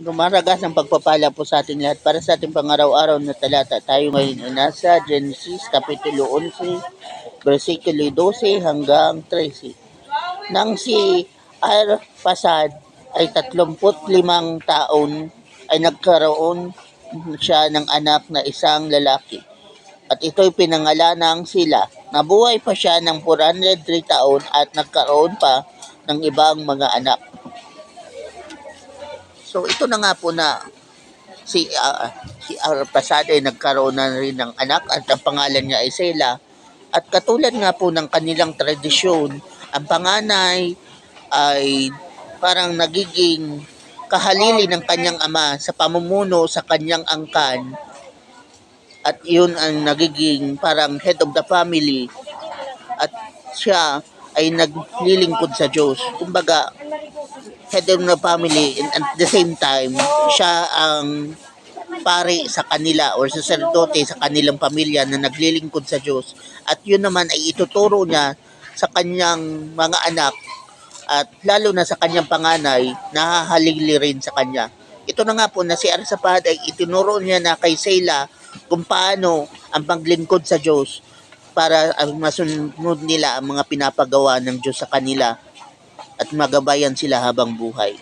Lumaragas ang pagpapala po sa ating lahat para sa ating pangaraw-araw na talata. Tayo ngayon ay nasa Genesis Kapitulo 11, versikulo 12 hanggang 13. Nang si Arphaxad ay 35 taon ay nagkaroon siya ng anak na isang lalaki. At ito'y pinangalan ng Sila. Nabuhay pa siya ng 403 taon at nagkaroon pa ng ibang mga anak. So ito na nga po na si Arphaxad ay nagkaroon na rin ng anak at ang pangalan niya ay Sela. At katulad nga po ng kanilang tradisyon, ang panganay ay parang nagiging kahalili ng kanyang ama sa pamumuno sa kanyang angkan, at yun ang nagiging parang head of the family, at siya ay naglilingkod sa Diyos. Kumbaga, head of the family and at the same time, siya ang pari sa kanila or saserdote sa kanilang pamilya na naglilingkod sa Diyos. At yun naman ay ituturo niya sa kanyang mga anak, at lalo na sa kanyang panganay, nahahalili rin sa kanya. Ito na nga po na si Arphaxad ay itinuro niya na kay Sela kung paano ang paglingkod sa Diyos para masunod nila ang mga pinapagawa ng Diyos sa kanila at magabayan sila habang buhay.